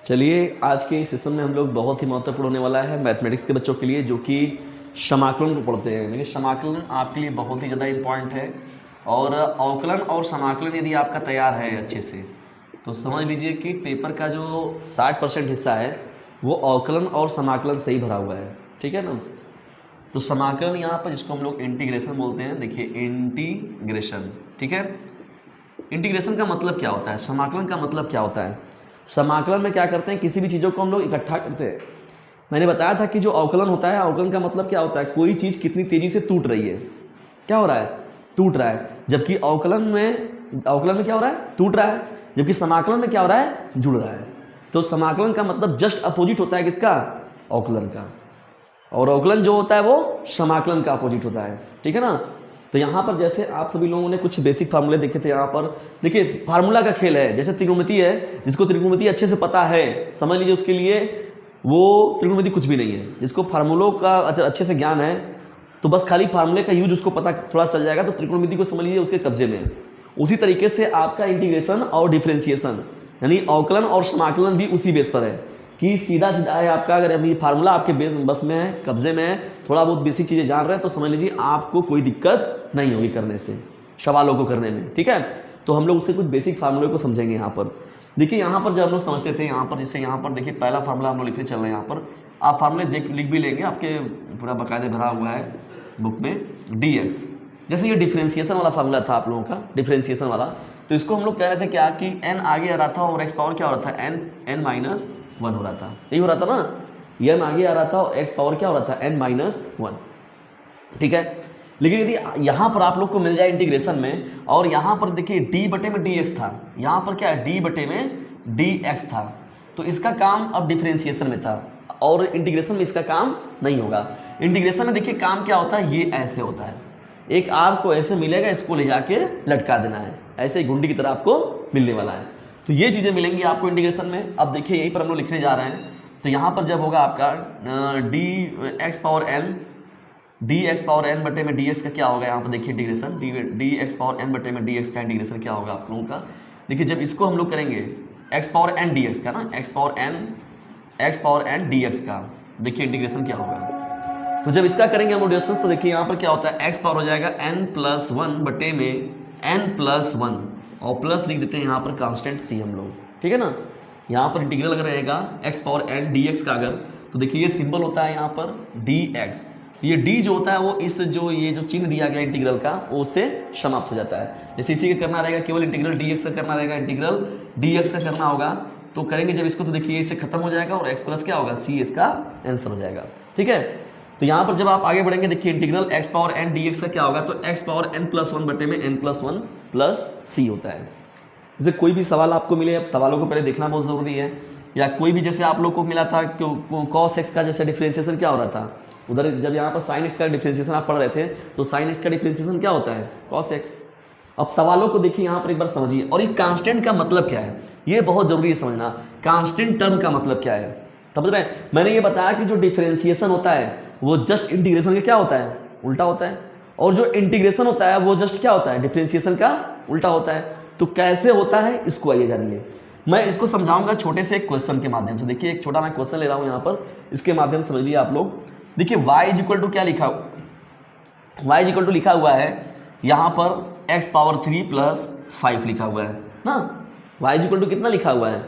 चलिए आज के इस सेशन में हम लोग बहुत ही महत्वपूर्ण होने वाला है मैथमेटिक्स के बच्चों के लिए जो कि समाकलन को पढ़ते हैं। देखिए समाकलन आपके लिए बहुत ही ज़्यादा इम्पॉर्टेंट है और अवकलन और समाकलन यदि आपका तैयार है अच्छे से तो समझ लीजिए कि पेपर का जो 60% हिस्सा है वो अवकलन और समाकलन से ही भरा हुआ है। ठीक है ना। तो समाकलन यहाँ पर जिसको हम लोग इंटीग्रेशन बोलते हैं, देखिए इंटीग्रेशन। ठीक है, इंटीग्रेशन का मतलब क्या होता है, समाकलन का मतलब क्या होता है। समाकलन में क्या करते हैं, किसी भी चीज़ों को हम लोग इकट्ठा करते हैं। मैंने बताया था कि जो अवकलन होता है, अवकलन का मतलब क्या होता है, कोई चीज़ कितनी तेज़ी से टूट रही है, क्या हो रहा है, टूट रहा है। जबकि अवकलन में क्या हो रहा है, टूट रहा है। जबकि समाकलन में क्या हो रहा है, जुड़ रहा है। तो समाकलन का मतलब जस्ट अपोजिट होता है किसका, अवकलन का। और अवकलन जो होता है वो समाकलन का अपोजिट होता है। ठीक है ना। तो यहाँ पर जैसे आप सभी लोगों ने कुछ बेसिक फार्मूले देखे थे। यहाँ पर देखिए फार्मूला का खेल है। जैसे त्रिकोणमिति है, जिसको त्रिकोणमिति अच्छे से पता है समझ लीजिए उसके लिए वो त्रिकोणमिति कुछ भी नहीं है। जिसको फार्मूलों का अच्छे से ज्ञान है तो बस खाली फार्मूले का यूज उसको पता थोड़ा चल जाएगा तो त्रिकोणमिति को समझ लीजिए उसके कब्जे में है। उसी तरीके से आपका इंटीग्रेशन और डिफ्रेंसिएशन यानी अवकलन और समाकलन भी उसी बेस पर है कि सीधा सीधा है आपका। अगर अभी फार्मूला आपके बस में है, कब्जे में है, थोड़ा बहुत बेसिक चीज़ें जान रहे हैं तो समझ लीजिए आपको कोई दिक्कत नहीं होगी करने से, सवालों को करने में। ठीक है, तो हम लोग उससे कुछ बेसिक फार्मूले को समझेंगे। यहाँ पर देखिए, यहाँ पर जब हम लोग समझते थे, यहाँ पर जैसे यहाँ पर देखिए पहला फार्मूला हम लोग लिखने चल रहे हैं। यहाँ पर आप फार्मूले लिख भी लेंगे, आपके पूरा बाकायदे भरा हुआ है बुक में। dx जैसे ये डिफ्रेंसिएशन वाला फार्मूला था आप लोगों का, डिफ्रेंसिएशन वाला, तो इसको हम लोग कह रहे थे क्या कि n आगे आ रहा था और x पावर क्या हो रहा था, n-1 हो रहा था। यही हो रहा था ना, n आगे आ रहा था और x पावर क्या हो रहा था, n-1। ठीक है, लेकिन यदि यहाँ पर आप लोग को मिल जाए इंटीग्रेशन में और यहाँ पर देखिए d बटे में dx था, यहाँ पर क्या है, d बटे में dx था, तो इसका काम अब डिफ्रेंसिएशन में था और इंटीग्रेशन में इसका काम नहीं होगा। इंटीग्रेशन में देखिए काम क्या होता है, ये ऐसे होता है, एक आर्क को ऐसे मिलेगा, इसको ले जाके लटका देना है, ऐसे ही घुंडी की तरह आपको मिलने वाला है। तो ये चीज़ें मिलेंगी आपको इंटीग्रेशन में। अब देखिए यहीं पर हम लोग लिखने जा रहे हैं। तो यहाँ पर जब होगा आपका dx पावर n बटे में dx का क्या होगा, यहाँ पर देखिए इंटीग्रेशन dx पावर n बटे में dx का इंटीग्रेशन क्या होगा आप लोगों का। देखिए जब इसको हम लोग करेंगे x पावर n dx का ना, x पावर n dx का, देखिए इंटीग्रेशन क्या होगा। तो जब इसका करेंगे हम इंटीग्रेशन तो देखिए यहाँ पर क्या होता है, x पावर हो जाएगा n+1 बटे में n+1 और प्लस लिख देते हैं यहाँ पर कांस्टेंट c हम लोग। ठीक है ना, यहाँ पर इंटीग्रल अगर रहेगा x पावर n dx का अगर, तो देखिए ये सिंबल होता है यहाँ पर dx। ये d जो होता है वो इस ये जो चिन्ह दिया गया इंटीग्रल का वो से समाप्त हो जाता है। जैसे इसी का करना रहेगा, केवल इंटीग्रल dx का करना रहेगा, इंटीग्रल dx का करना होगा तो करेंगे जब इसको तो देखिए इससे खत्म हो जाएगा और x प्लस क्या होगा, c इसका आंसर हो जाएगा। ठीक है, तो यहाँ पर जब आप आगे बढ़ेंगे देखिए integral x power n dx का क्या होगा, तो x पावर n+1 बटे में n+1 प्लस c होता है। जैसे कोई भी सवाल आपको मिले, अब सवालों को पहले देखना बहुत ज़रूरी है। या कोई भी जैसे आप लोग को मिला था cos x का जैसे डिफ्रेंसिएशन क्या हो रहा था, उधर जब यहाँ पर sin x का डिफ्रेंसिएशन आप पढ़ रहे थे तो sin x का डिफ्रेंसिएशन क्या होता है, cos x। अब सवालों को देखिए यहाँ पर एक बार समझिए। और ये कांस्टेंट का मतलब क्या है, ये बहुत जरूरी है समझना। कांस्टेंट टर्म का मतलब क्या है, समझ रहे हैं। मैंने ये बताया कि जो डिफ्रेंसिएशन होता है वो जस्ट इंटीग्रेशन का क्या होता है, उल्टा होता है, और जो इंटीग्रेशन होता है वो जस्ट क्या होता है, डिफ्रेंसिएशन का उल्टा होता है। तो कैसे होता है इसको आइए जानिए। मैं इसको समझाऊंगा छोटे से एक क्वेश्चन के माध्यम से। देखिए एक छोटा मैं क्वेश्चन ले रहा हूं यहाँ पर, इसके माध्यम से समझ लीजिए आप लोग। देखिए y इज इक्वल टू क्या लिखा, y इज इक्वल टू लिखा हुआ है यहाँ पर x पावर 3 प्लस 5 लिखा हुआ है ना। y इज इक्वल टू कितना लिखा हुआ है,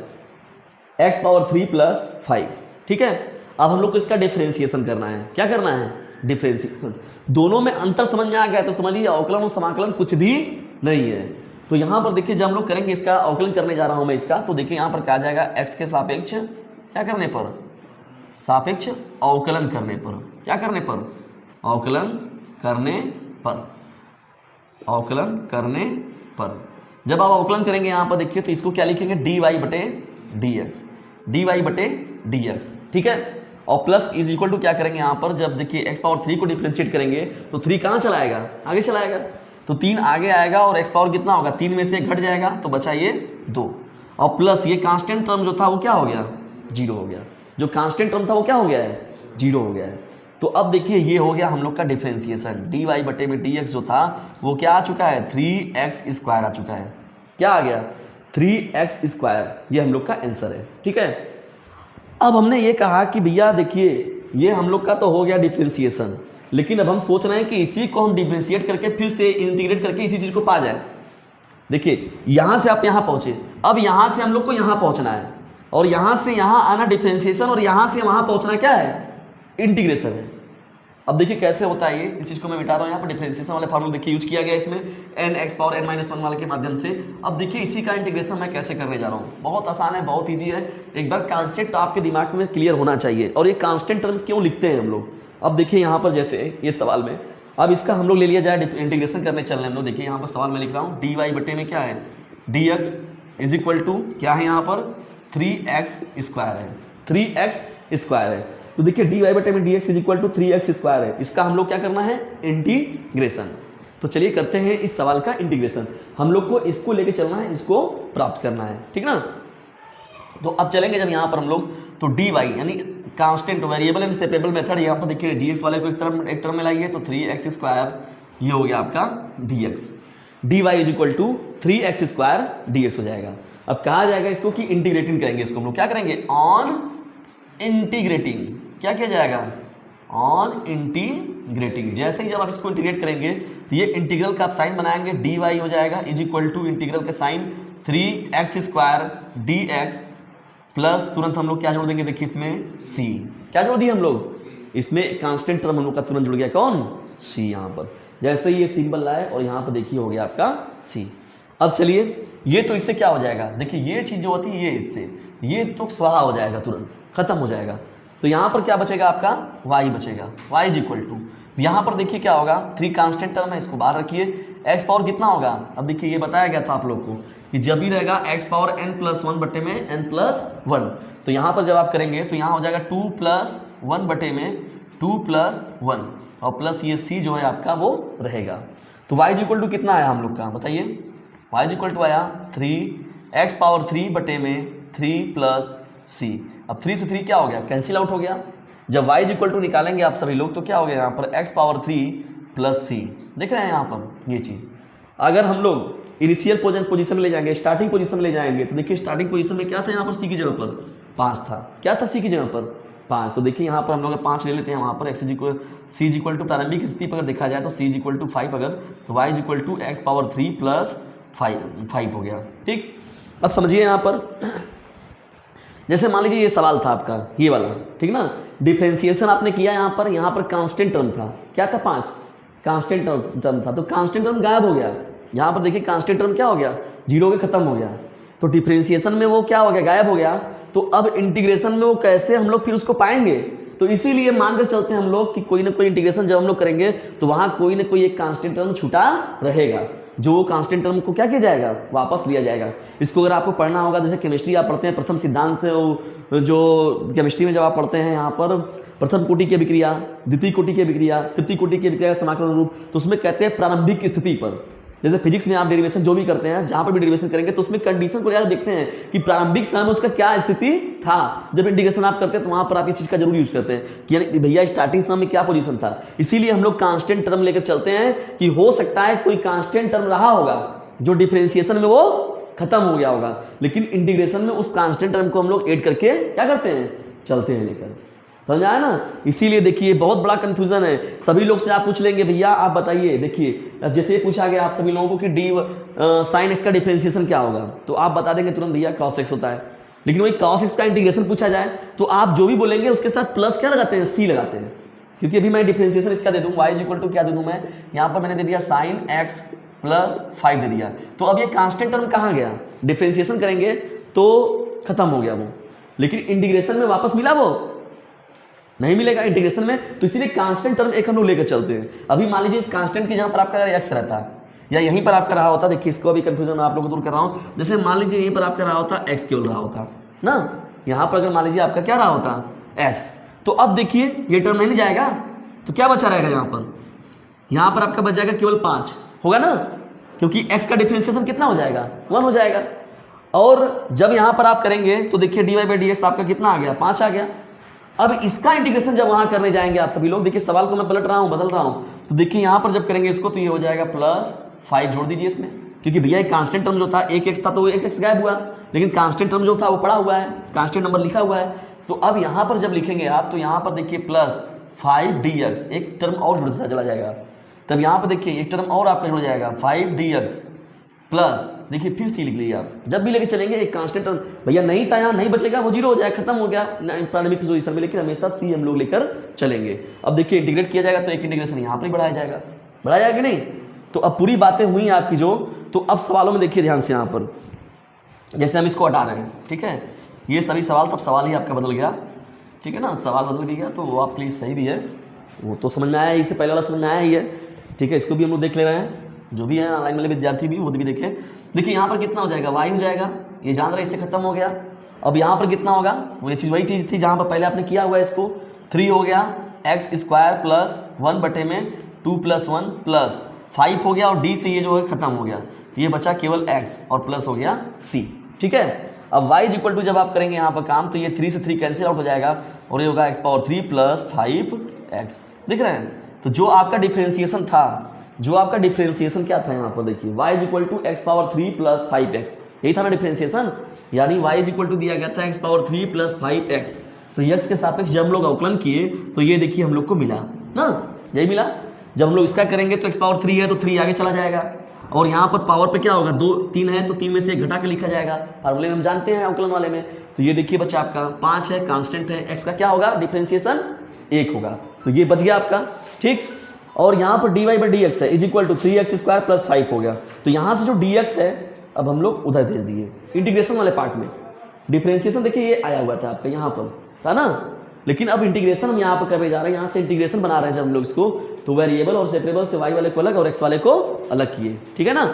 x पावर 3 प्लस 5। ठीक है, अब हम लोग को इसका डिफरेंशिएशन करना है। क्या करना है, डिफरेंशिएशन। दोनों में अंतर समझ में आ गया तो समझ लीजिए अवकलन और समाकलन कुछ भी नहीं है। तो यहाँ पर देखिए जब हम लोग करेंगे इसका अवकलन करने जा रहा हूँ मैं इसका, तो देखिए यहाँ पर क्या आ जाएगा, x के सापेक्ष क्या करने पर, सापेक्ष अवकलन करने पर, क्या करने पर, अवकलन करने पर, अवकलन करने पर। जब आप अवकलन करेंगे यहाँ पर देखिए तो इसको क्या लिखेंगे, dy बटे dx, dy बटे dx। ठीक है, और प्लस इज इक्वल टू क्या करेंगे यहाँ पर, जब देखिए x पावर 3 को डिफरेंशिएट करेंगे तो 3 कहाँ चला आएगा, आगे चला आएगा, तो 3 आगे आएगा और x पावर कितना होगा, 3 में से घट जाएगा तो बचा ये 2, और प्लस ये कांस्टेंट टर्म जो था वो क्या हो गया, 0 हो गया। जो कांस्टेंट टर्म था वो क्या हो गया है, 0 हो गया है। तो अब देखिए ये हो गया हम लोग का डिफरेंशिएशन। dy बटे में dx जो था वो क्या आ चुका है, 3x² आ चुका है। क्या आ गया, 3x²। ये हम लोग का आंसर है। ठीक है, अब हमने ये कहा कि भैया देखिए ये हम लोग का तो हो गया डिफ्रेंसिएशन, लेकिन अब हम सोच रहे हैं कि इसी को हम डिफ्रेंशिएट करके फिर से इंटीग्रेट करके इसी चीज़ को पा जाए। देखिए यहाँ से आप यहाँ पहुँचे, अब यहाँ से हम लोग को यहाँ पहुँचना है, और यहाँ से यहाँ आना डिफ्रेंसिएशन, और यहाँ से वहाँ पहुँचना क्या है, इंटीग्रेशन है। अब देखिए कैसे होता है ये, इस चीज़ को मैं मिटा रहा हूँ। यहाँ पर डिफरेंशिएशन वाले फॉर्मूला देखिए यूज किया गया इसमें n(x⁻n-1) वाले के माध्यम से। अब देखिए इसी का इंटीग्रेशन मैं कैसे करने जा रहा हूँ, बहुत आसान है, बहुत ईजी है। एक बार कॉन्सेप्ट आपके दिमाग में क्लियर होना चाहिए। और ये कांस्टेंट टर्म क्यों लिखते हैं हम लोग, अब देखिए यहाँ पर जैसे ये सवाल में, अब इसका हम लोग ले लिया जाए इंटीग्रेशन करने चल रहे हैं हम लोग। देखिए यहाँ पर सवाल में लिख रहा हूँ dy बटे में क्या है, dx इज इक्वल टू क्या है यहाँ पर 3x² है, 3x² है। तो देखिए dy बटे में dx is equal to 3x² है, इसका हम लोग क्या करना है, इंटीग्रेशन। तो चलिए करते हैं इस सवाल का इंटीग्रेशन। हम लोग को इसको लेके चलना है, इसको प्राप्त करना है, ठीक ना। तो अब चलेंगे जब यहाँ पर हम लोग, तो dy यानी constant variable and separable method, यहाँ पर देखिए dx वाले को एक टर्म में लाइए, तो 3x² ये हो गया आपका dx, dy is equal to 3x² dx हो जाएगा। अब कहा जाएगा इसको कि इंटीग्रेटिंग करेंगे, इसको हम लोग क्या करेंगे, ऑन इंटीग्रेटिंग, क्या किया जाएगा, ऑन इंटीग्रेटिंग। जैसे ही जब आप इसको इंटीग्रेट करेंगे तो ये इंटीग्रल का आप साइन बनाएंगे, dy हो जाएगा इज इक्वल टू इंटीग्रल का साइन 3x² dx प्लस तुरंत हम लोग क्या जोड़ देंगे, देखिए इसमें c, क्या जोड़ दिए हम लोग, इसमें कांस्टेंट टर्म हम लोग का तुरंत जुड़ गया, कौन, c। यहाँ पर जैसे ही ये सिंबल लाए और यहाँ पर देखिए हो गया आपका c। अब चलिए ये तो इससे क्या हो जाएगा, देखिए ये चीज़ जो होती है ये इससे, ये तो स्वाहा हो जाएगा, तुरंत खत्म हो जाएगा। तो यहाँ पर क्या बचेगा आपका, y बचेगा, y इज इक्वल टू, यहाँ पर देखिए क्या होगा, 3 कांस्टेंट टर्म है, इसको बाहर रखिए, x पावर कितना होगा, अब देखिए ये बताया गया था आप लोग को कि जब भी रहेगा x पावर n+1 बटे में n+1, तो यहाँ पर जब आप करेंगे तो यहाँ हो जाएगा 2+1 बटे में 2+1 और प्लस ये c जो है आपका वो रहेगा। तो y इज इक्वल टू कितना आया हम लोग का, बताइए, y इज इक्वल टू आया 3x पावर 3 बटे में 3 प्लस c। अब 3 से 3 क्या हो गया, कैंसिल आउट हो गया। जब y इज इक्वल टू निकालेंगे आप सभी लोग तो क्या हो गया यहाँ पर x पावर 3 प्लस c, देख रहे हैं यहाँ पर ये चीज़। अगर हम लोग इनिशियल पोजीशन में ले जाएंगे, स्टार्टिंग पोजीशन में ले जाएंगे, तो देखिए स्टार्टिंग पोजीशन में क्या था, यहाँ पर c की जगह पर 5 था, क्या था c की जगह पर 5। तो देखिए यहाँ पर हम लोग 5 ले लेते हैं, वहाँ पर c इज इक्वल टू प्रारंभिक स्थिति पर अगर देखा जाए तो c इज इक्वल टू 5 अगर, तो y is equal to x power 3 plus 5 हो गया, ठीक। अब समझिए यहाँ पर जैसे मान लीजिए ये सवाल था आपका ये वाला, ठीक ना, डिफरेंशिएशन आपने किया, यहाँ पर कांस्टेंट टर्म था, क्या था, 5 कांस्टेंट टर्म था, तो कांस्टेंट टर्म गायब हो गया। यहाँ पर देखिए कांस्टेंट टर्म क्या हो गया, 0 के खत्म हो गया, तो डिफरेंशिएशन में वो क्या हो गया, गायब हो गया। तो अब इंटीग्रेशन में वो कैसे हम लोग फिर उसको पाएंगे, तो इसीलिए मान कर चलते हैं हम लोग कि कोई ना कोई इंटीग्रेशन जब हम लोग करेंगे तो वहाँ कोई ना कोई एक कांस्टेंट टर्म छूटा रहेगा, जो कांस्टेंट टर्म को क्या किया जाएगा, वापस लिया जाएगा। इसको अगर आपको पढ़ना होगा, जैसे केमिस्ट्री आप पढ़ते हैं प्रथम सिद्धांत, जो केमिस्ट्री में जब आप पढ़ते हैं यहाँ पर प्रथम कोटि की अभिक्रिया, द्वितीय कोटि की अभिक्रिया, तृतीय कोटि की अभिक्रिया का समाकलन रूप, तो उसमें कहते हैं प्रारंभिक स्थिति पर। जैसे फिजिक्स में आप डेरिवेशन जो भी करते हैं, जहाँ पर भी डेरिवेशन करेंगे तो उसमें कंडीशन को यार देखते हैं कि प्रारंभिक समय में उसका क्या स्थिति था। जब इंटीग्रेशन आप करते हैं तो वहाँ पर आप इस चीज़ का जरूर यूज करते हैं कि भैया स्टार्टिंग समय में क्या पोजीशन था। इसीलिए हम लोग कांस्टेंट टर्म लेकर चलते हैं कि हो सकता है कोई कांस्टेंट टर्म रहा होगा जो डिफरेंशिएशन में वो खत्म हो गया होगा, लेकिन इंटीग्रेशन में उस कांस्टेंट टर्म को हम लोग ऐड करके क्या करते हैं, चलते हैं लेकर। समझ आया ना। इसीलिए देखिए बहुत बड़ा कंफ्यूजन है। सभी लोग से आप पूछ लेंगे भैया आप बताइए, देखिए जैसे पूछा गया आप सभी लोगों को कि डी साइन एक्स का डिफरेंशिएशन क्या होगा, तो आप बता देंगे तुरंत भैया कॉस एक्स होता है। लेकिन वही कॉस एक्स का इंटीग्रेशन पूछा जाए तो आप जो भी बोलेंगे उसके साथ प्लस क्या लगाते हैं, सी लगाते हैं, क्योंकि अभी मैं डिफरेंशिएशन इसका दे दूँ y इज इक्वल टू क्या दे दूँ मैं, यहाँ पर मैंने दे दिया साइन एक्स प्लस 5 दे दिया। तो अब ये कांस्टेंट टर्म कहाँ गया, डिफरेंशिएशन करेंगे तो खत्म हो गया वो, लेकिन इंटीग्रेशन में वापस मिला वो नहीं मिलेगा इंटीग्रेशन में। तो इसीलिए कांस्टेंट टर्म एक हम लोग लेकर चलते हैं। अभी मान लीजिए इस कांस्टेंट की जहाँ पर आपका एक्स रहता है या यहीं पर आपका रहा होता, देखिए इसको अभी कंफ्यूजन मैं आप लोगों को दूर कर रहा हूँ। जैसे मान लीजिए यहीं पर आपका रहा होता एक्स केवल रहा होता ना, यहाँ पर अगर मान लीजिए आपका क्या रहा होता एक्स, तो अब देखिए ये टर्म नहीं जाएगा तो क्या बचा रहेगा यहाँ पर आपका बच जाएगा केवल 5 होगा ना, क्योंकि x का डिफरेंशिएशन कितना हो जाएगा 1 हो जाएगा। और जब यहाँ पर आप करेंगे तो देखिए dy बाई डी एक्स आपका कितना आ गया 5 आ गया। अब इसका इंटीग्रेशन जब वहाँ करने जाएंगे आप सभी लोग, देखिए सवाल को मैं पलट रहा हूँ बदल रहा हूँ, तो देखिए यहाँ पर जब करेंगे इसको तो ये हो जाएगा प्लस 5 जोड़ दीजिए इसमें, क्योंकि भैया एक कांस्टेंट टर्म जो था एक एक्स था तो वो एक एक्स गायब हुआ, लेकिन कांस्टेंट टर्म जो था वो पड़ा हुआ है, कांस्टेंट नंबर लिखा हुआ है। तो अब यहाँ पर जब लिखेंगे आप तो यहाँ पर देखिए प्लस 5dx, एक टर्म और जुड़ता चला जाएगा। तब यहाँ पर देखिए एक टर्म और आपका जुड़ जाएगा 5dx प्लस देखिए फिर सी लिख लीजिए आप। जब भी लेके चलेंगे एक कांस्टेंट टर्म, भैया नहीं था यहाँ नहीं बचेगा, वो जीरो हो जाएगा, खत्म हो गया प्रारंभिक पोजीशन में, लेकिन हमेशा सी हम लोग लेकर चलेंगे। अब देखिए इंटीग्रेट किया जाएगा तो एक इंटीग्रेशन यहाँ पर ही बढ़ाया जाएगा, बढ़ाया जाएगा कि नहीं। तो अब पूरी बातें हुई आपकी जो, तो अब सवालों में देखिए ध्यान से यहाँ पर, जैसे हम इसको हटा रहे हैं, ठीक है, ये सभी सवाल, तब सवाल ही आपका बदल गया, ठीक है ना, सवाल बदल भी गया, तो वो आपके लिए सही भी है, वो तो समझ में आया, इससे पहले वाला समझ में आया ही है, ठीक है। इसको भी हम लोग देख ले रहे हैं, जो भी है ऑनलाइन वाले विद्यार्थी भी वो भी देखें। देखिए यहाँ पर कितना हो जाएगा, y हो जाएगा, ये जान रहे, इससे खत्म हो गया। अब यहाँ पर कितना होगा, वो ये चीज़ वही चीज़ थी जहाँ पर पहले आपने किया हुआ है, इसको 3 हो गया, x² प्लस 1 बटे में 2 + 1 प्लस 5 हो गया, और d से ये जो है खत्म हो गया, तो ये बचा केवल x और प्लस हो गया c, ठीक है। अब y = जब आप करेंगे यहाँ पर काम, तो ये 3 से 3 कैंसिल आउट हो जाएगा, और ये होगा x³ प्लस 5x, दिख रहे हैं। तो जो आपका डिफ्रेंसिएशन था, जो आपका डिफ्रेंसिएशन क्या था यहाँ पर देखिए, y = x³ प्लस 5x, यही था ना डिफ्रेंसिएशन, यानी y = दिया गया था x³ प्लस 5x। तो x के सापेक्ष जब हम लोग अवकलन किए तो ये देखिए हम लोग को मिला ना, यही मिला। जब हम लोग इसका करेंगे तो x³ है तो 3 आगे चला जाएगा, और यहाँ पर पावर पे क्या होगा, 2 3 है तो 3 में से 1 घटा के लिखा जाएगा, फार्मूले में हम जानते हैं अवकलन वाले में। तो ये देखिए बच्चा आपका 5 है, कांस्टेंट है, x का क्या होगा, डिफ्रेंसिएशन 1 होगा, तो ये बच गया आपका, ठीक। और यहाँ पर dy/dx है = 3x² प्लस 5 हो गया, तो यहाँ से जो dx है अब हम लोग उधर भेज दिए इंटीग्रेशन वाले पार्ट में। डिफ्रेंसिएशन देखिए ये आया हुआ था आपका यहाँ पर, था ना, लेकिन अब इंटीग्रेशन हम यहाँ पर करने जा रहे हैं, यहाँ से इंटीग्रेशन बना रहे हैं जब हम लोग इसको, तो वेरिएबल और सेपरेबल से y वाले को अलग और x वाले को अलग किए, ठीक है ना।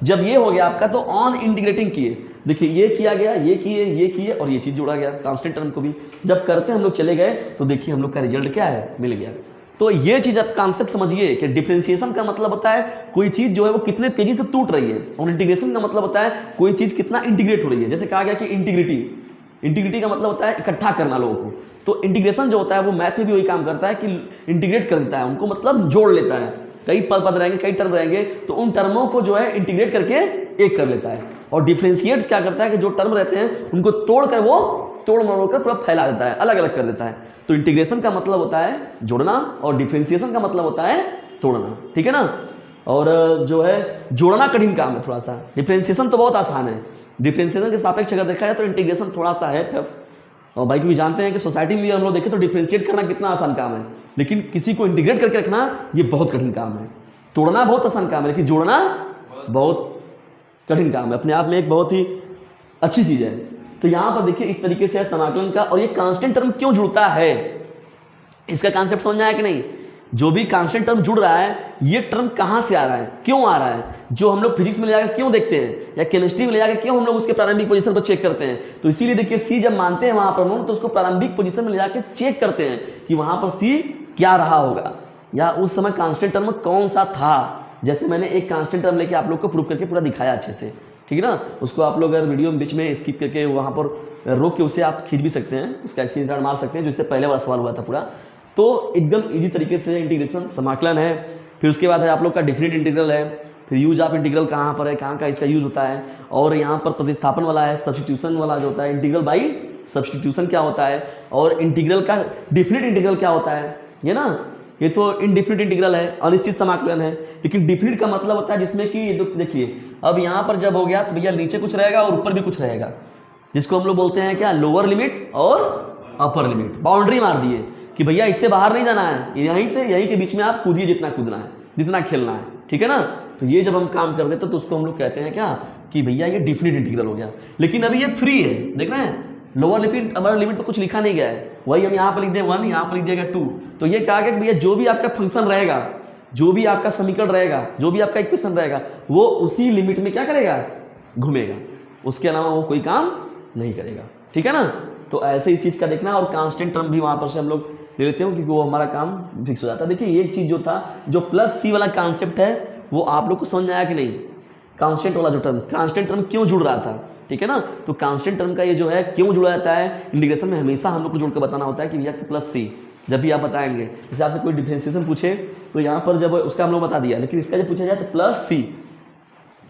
जब ये हो गया आपका तो ऑन इंटीग्रेटिंग किए, देखिए ये किया गया, ये किए और ये चीज़ जोड़ा गया कांस्टेंट टर्म को भी। जब करते हम लोग चले गए तो देखिए हम लोग का रिजल्ट क्या है, मिल गया। तो ये चीज़ आप कांसेप्ट समझिए कि डिफरेंशिएशन का मतलब होता है कोई चीज़ जो है वो कितने तेजी से टूट रही है, और इंटीग्रेशन का मतलब होता है कोई चीज़ कितना इंटीग्रेट हो रही है। जैसे कहा गया कि इंटीग्रिटी का मतलब होता है इकट्ठा करना लोगों को, तो इंटीग्रेशन जो होता है वो मैथ में भी वही काम करता है कि इंटीग्रेट कर देता है उनको, मतलब जोड़ लेता है। कई पद रहेंगे, कई टर्म रहेंगे, तो उन टर्मों को जो है इंटीग्रेट करके एक कर लेता है। और डिफरेंशिएट क्या करता है कि जो टर्म रहते हैं उनको तोड़कर वो तोड़ मरोड़ कर पूरा फैला देता है, अलग अलग कर देता है। तो इंटीग्रेशन का मतलब होता है जोड़ना और डिफरेंशिएशन का मतलब होता है तोड़ना, ठीक है ना। और जो है जोड़ना कठिन काम है थोड़ा सा, डिफरेंशिएशन तो बहुत आसान है। डिफरेंशिएशन के सापेक्ष अगर देखा जाए तो इंटीग्रेशन थोड़ा सा है टफ। और भाई क्योंकि जानते हैं कि सोसाइटी में भी हम लोग देखें तो डिफरेंशिएट करना कितना आसान काम है, लेकिन किसी को इंटीग्रेट करके रखना ये बहुत कठिन काम है। तोड़ना बहुत आसान काम है, लेकिन जोड़ना बहुत कठिन काम है, अपने आप में एक बहुत ही अच्छी चीज़ है। तो यहाँ पर देखिए इस तरीके से है समाकलन का। और ये कांस्टेंट टर्म क्यों जुड़ता है, इसका कॉन्सेप्ट समझ में आया कि नहीं। जो भी कांस्टेंट टर्म जुड़ रहा है, ये टर्म कहाँ से आ रहा है, क्यों आ रहा है, जो हम लोग फिजिक्स में ले जाकर क्यों देखते हैं या केमिस्ट्री में ले जाकर क्यों हम लोग उसके प्रारंभिक पोजीशन पर चेक करते हैं। तो इसीलिए देखिए सी जब मानते हैं वहां पर हम लोग, तो उसको प्रारंभिक पोजीशन में ले जाकर चेक करते हैं कि वहां पर सी क्या रहा होगा, या उस समय कांस्टेंट टर्म कौन सा था। जैसे मैंने एक कांस्टेंट टर्म लेके आप लोग को प्रूव करके पूरा दिखाया अच्छे से, ठीक है ना। उसको आप लोग अगर वीडियो में बीच में स्किप करके वहाँ पर रोक के उसे आप खींच भी सकते हैं, उसका ऐसे रिजल्ट मार सकते हैं, जिससे पहले वाला सवाल हुआ था पूरा। तो एकदम इजी तरीके से इंटीग्रेशन समाकलन है। फिर उसके बाद है आप लोग का डिफिनिट इंटीग्रल है। फिर यूज ऑफ इंटीग्रल कहाँ पर है, कहाँ का इसका यूज होता है। और यहाँ पर प्रतिस्थापन वाला है, सब्स्टिट्यूशन वाला जो होता है, इंटीग्रल बाई सब्स्टिट्यूशन क्या होता है, और इंटीग्रल का डिफिनिट इंटीग्रल क्या होता है, ये ना। ये तो इनडिफिनिट इंटीग्रल है, अनिश्चित समाकलन है। लेकिन डिफिनिट का मतलब होता है जिसमें कि देखिए अब यहाँ पर जब हो गया तो भैया नीचे कुछ रहेगा और ऊपर भी कुछ रहेगा, जिसको हम लोग बोलते हैं क्या, लोअर लिमिट और अपर लिमिट। बाउंड्री मार दिए कि भैया इससे बाहर नहीं जाना है, यहीं से यहीं के बीच में आप कूदिए जितना कूदना है, जितना खेलना है, ठीक है ना। तो ये जब हम काम कर देते तो उसको हम लोग कहते हैं क्या कि भैया ये डिफिनिट इंटीग्रल हो गया। लेकिन अभी ये फ्री है, देख रहे हैं, लोअर लिमिट अपर लिमिट पर कुछ लिखा नहीं गया है। वही हम यहाँ पर लिख दें 1, यहाँ पर लिख देगा 2। तो ये कहा गया कि भैया जो भी आपका फंक्शन रहेगा, जो भी आपका समीकरण रहेगा, जो भी आपका इक्वेशन रहेगा, वो उसी लिमिट में क्या करेगा, घूमेगा, उसके अलावा वो कोई काम नहीं करेगा, ठीक है ना। तो ऐसे इस चीज़ का देखना। और कांस्टेंट टर्म भी वहाँ पर से हम लोग ले लेते हो क्योंकि वो हमारा काम फिक्स हो जाता है। देखिए एक चीज़ जो था, जो प्लस सी वाला कॉन्सेप्ट है, वो आप लोग को समझ में आया कि नहीं। कांस्टेंट वाला जो टर्म, कांस्टेंट टर्म क्यों जुड़ रहा था, ठीक है ना। तो कांस्टेंट टर्म का ये जो है क्यों जुड़ा जाता है, इंटीग्रेशन में हमेशा हम लोग को जोड़कर बताना होता है कि भैया प्लस सी। जब भी आप बताएंगे, जैसे आपसे कोई डिफरेंशिएशन पूछे तो यहाँ पर जब उसका हम लोग बता दिया, लेकिन इसका जब पूछा जाए तो प्लस सी,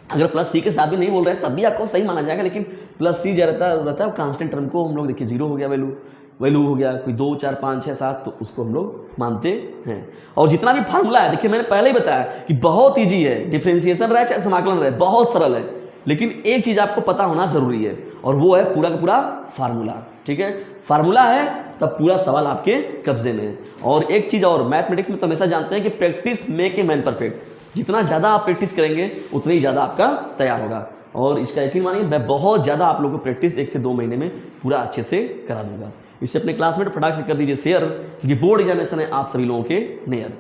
अगर प्लस सी के साथ भी नहीं बोल रहे हैं तब भी आपको सही माना जाएगा। लेकिन प्लस सी जो रहता है कांस्टेंट टर्म को हम लोग देखिए 0 हो गया वैल्यू, वैल्यू हो गया, कोई 2 4 5 6 7, तो उसको हम लोग मानते हैं। और जितना भी फार्मूला है, देखिए मैंने पहले ही बताया कि बहुत ईजी है, डिफरेंशिएशन रहे चाहे समाकलन रहे, बहुत सरल है, लेकिन एक चीज़ आपको पता होना जरूरी है, और वो है पूरा का पूरा फार्मूला। ठीक है, फार्मूला है तब पूरा सवाल आपके कब्जे में है। और एक चीज़ और, मैथमेटिक्स में तो हमेशा जानते हैं कि practice make a man perfect, जितना ज़्यादा आप प्रैक्टिस करेंगे उतना ही ज़्यादा आपका तैयार होगा। और इसका यकीन मानिए, मैं बहुत ज़्यादा आप लोगों को प्रैक्टिस 1 से 2 महीने में पूरा अच्छे से करा दूंगा। इसे अपने क्लासमेट फटाक से कर दीजिए शेयर, क्योंकि बोर्ड एग्जामिनेशन है आप सभी लोगों के नियर।